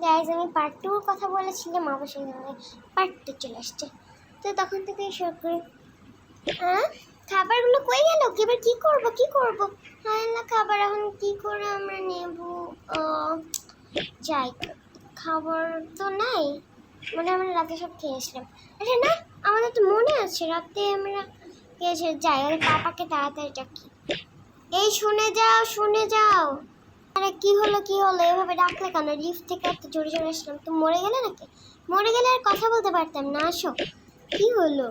Guys আমি part টুর কথা বলেছিলাম, অবশ্যই পার্ট টু চলে আসছে। তো তখন থেকে শুরু করি। খাবারগুলো কই গেল? এবার কি করব? হ্যাঁ না, খাবার এখন কি করে আমরা নেব? যাই, খাবার তো নাই, মানে আমরা রাতে সব খেয়েছিলাম। আরে না, আমাদের তো মনে আছে রাতে আমরা খেয়েছি। যাই, ওই পাপাকে তাড়াতাড়ি ডাকি। এই শুনে যাও। আরে কি হলো এভাবে ডাকলে কেন? লিফট থেকে এত জোরে জোরে আসলাম, তো মরে গেলে নাকি? মরে গেলে আর কথা বলতে পারতাম না। আসো, কি হলো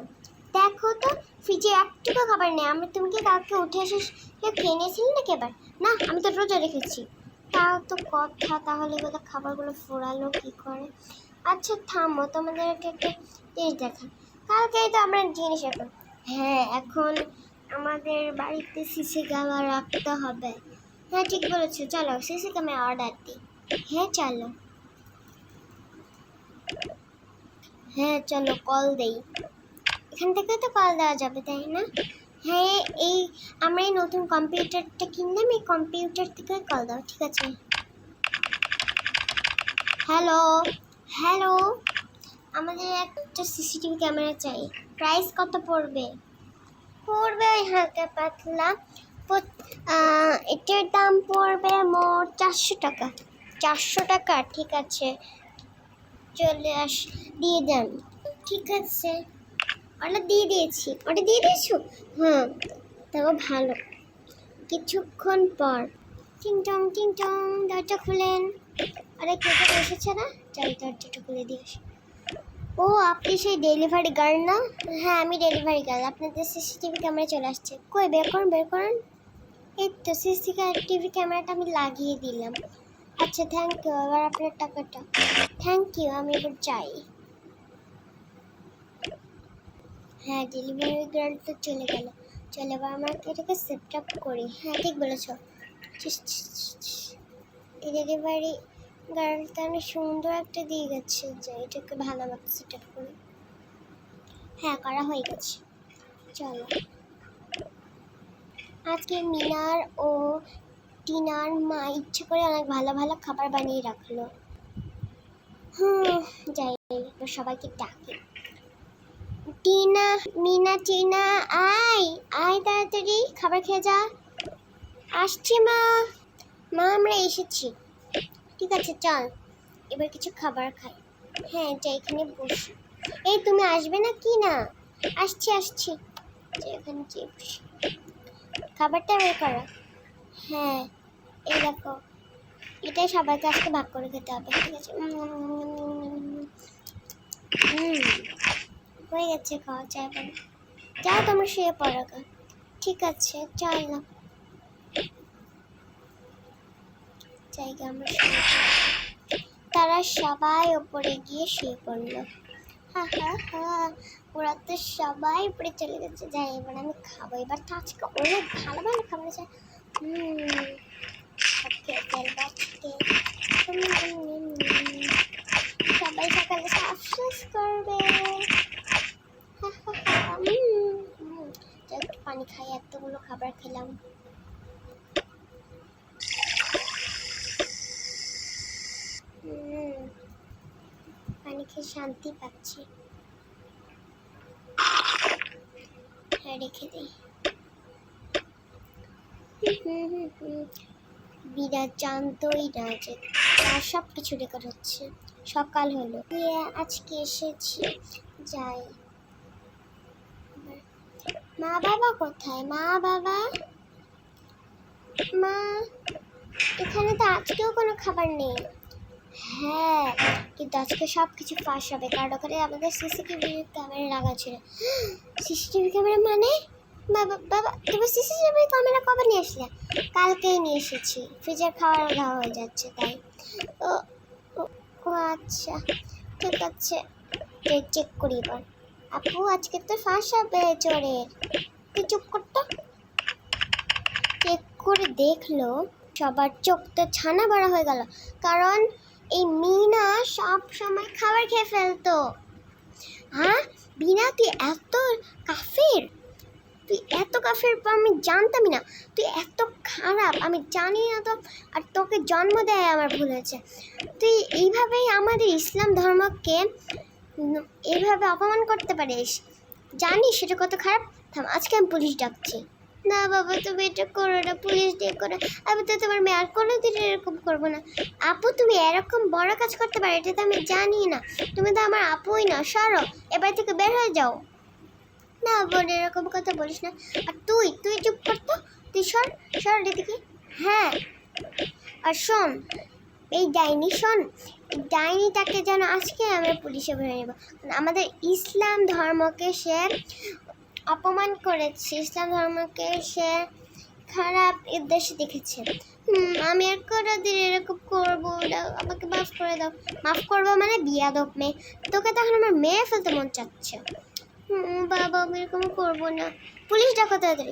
দেখো তো, ফ্রিজে একটুকু খাবার নেই। তুমি কি কাউকে উঠে এসে খেয়ে নিয়েছিলে নাকি এবার? না, আমি তো রোজা রেখেছি। তাও তো কথা, তাহলে বলে খাবারগুলো ফোরালো কি করে? আচ্ছা থামো, তোমাদেরকে একটা জিনিস দেখা। কালকেই তো আমরা জিনিস এখন আমাদের বাড়িতে সিসি ক্যামেরা রাখতে হবে। হ্যাঁ ঠিক বলেছো, চলো সিসি ক্যামেরা অর্ডার দিই। হ্যাঁ চলো, হ্যাঁ চলো কল দেই। এখান থেকে তো কল দেওয়া যাবে তাই না? হ্যাঁ, আমরা এই নতুন কম্পিউটারটা কিনলাম, এই কম্পিউটার থেকে কল দাও, ঠিক আছে? হ্যালো, আমাদের একটা সিসিটিভি ক্যামেরা চাই। প্রাইস কত পড়বে? ওই হালকা পাতলা, এটার দাম পড়বে মোট 400 টাকা। 400 টাকা, ঠিক আছে, চলে দিয়ে দেন। ঠিক আছে, অর্ডার দিয়ে দিয়েছো? হ্যাঁ, তাও ভালো। কিছুক্ষণ পর টিং টং দরজা খুলেন। আরে কে এসেছে না? যাই, দরজাটা খুলে দিয়ে আসি। ও, আপনি সেই ডেলিভারি গার্ল না? হ্যাঁ আমি ডেলিভারি গার্ল, আপনাদের সিসিটিভি ক্যামেরা চলে আসছে। কই, বের করুন। এই তো সিসিটিভি ক্যামেরাটা আমি লাগিয়ে দিলাম। আচ্ছা থ্যাংক ইউ, এবার আপনার টাকাটা। থ্যাংক ইউ, আমি এবার যাই। হ্যাঁ, ডেলিভারি গার্ল তো চলে গেল। চলে, এবার আমরা এটাকে সেট আপ করি। হ্যাঁ ঠিক বলেছ। এই ডেলিভারি গার্লটা অনেক সুন্দর একটা দিয়ে গেছে, যে এটাকে ভালো মতো সেট আপ করি। হ্যাঁ করা হয়ে গেছে, চলো। আজকে মিনার ও টিনার মা ইচ্ছে করে অনেক ভালো ভালো খাবার বানিয়ে রাখলো। যাই, সবাইকে ডাকি। টিনা, আয় তাড়াতাড়ি খাবার খেয়ে যা। আসছি মা। আমরা এসেছি। ঠিক আছে চল, এবার কিছু খাবার খাই। হ্যাঁ যাই, এখানে বসি। এই তুমি আসবে না কি? না, আসছি। এখানে বসি, খাবারটা বের করো। হ্যাঁ এই দেখো, এটাই সবাইকে আজকে ভাগ করে খেতে হবে, ঠিক আছে? হয়ে গেছে, খাওয়া যাবে। যাও তোমরা শুয়ে পড়ো। ঠিক আছে চলো, জায়গা আমরা শুয়ে। তারা সবাই ওপরে গিয়ে শুয়ে পড়লো। ওরা তো সবাই উপরে চলে গেছে। যাই, এবার আমি খাবো। এবার তো আজকে অনেক ভালো ভালো খাবার আছে। সবাই সকালে আফসোস করবে। একটু পানি খাই, এতগুলো খাবার খেলাম। পানি খেয়ে শান্তি পাচ্ছি। হ্যাঁ রেখে দিই। বিরাট জানতোই না যে তার সব কিছু রেকর্ড হচ্ছে। সকাল হলো, আজকে এসেছি। যাই, মা বাবা কোথায়? মা এখানে তো আজকেও কোনো খাবার নেই। হ্যাঁ, কিন্তু আজকে সব কিছু ফাঁস হবে, কারণ ওখানে আমাদের সিসিটিভি ক্যামেরা লাগা ছিল। সিসিটিভি ক্যামেরা মানে? বাবা তুমি সিসিটিভি ক্যামেরা কবে নিয়ে আসলে? কালকেই নিয়ে এসেছি, ফ্রিজের খাবার খাওয়া হয়ে যাচ্ছে তাই। ও আচ্ছা ঠিক আছে, চেক করি এবার। আপু আজকে তো ফাঁস হবে চোরের, তুই চুপ করতো। চেক করে দেখলো, সবার চোখ তো ছানা বড়া হয়ে গেল, কারণ এই মিনা সব সময় খাবার খেয়ে ফেলতো। হ্যাঁ বিনা, তুই এত কাফির? তুই এত কাফের, আমি জানতামই না তুই এত খারাপ, আমি জানি না তো। আর তোকে জন্ম দেয় আমার ভুল হয়েছে। তুই এইভাবেই আমাদের ইসলাম ধর্মকে এইভাবে অপমান করতে পারিস, জানিস সেটা কত খারাপ? থাম, আজকে আমি পুলিশ ডাকছি। না বাবা, তুমি এটা করো না, পুলিশ দিয়ে করো। আমি তো তোমার মেয়ে আর কোনোদিন এরকম করবো না। আপু, তুমি এরকম বড় কাজ করতে পারো এটা তো আমি জানি না। তুমি তো আমার আপুই না, সরো, এবার থেকে বের হয়ে যাও। না বোন, এরকম কথা বলিস না। আর তুই চুপ করতো, তুই সর সর এদিকে। হ্যাঁ, আর শোন, এই ডাইনি, শোন, এই ডাইনিটাকে যেন আজকে আমরা পুলিশে ধরে নেব। আমাদের ইসলাম ধর্মকে সে অপমান করেছে, ইসলাম ধর্মকে সে খারাপ উদ্দেশ্যে দেখেছে। আমি আর কোনোদিন এরকম করবো না, আমাকে মাফ করে দাও। মাফ করবো মানে বিয়াদব মেয়ে, তোকে তখন আমার মেরে ফেলতে মন চাচ্ছে। বাবা, আমি এরকম করবো না। পুলিশ ডাকো তাড়াতাড়ি।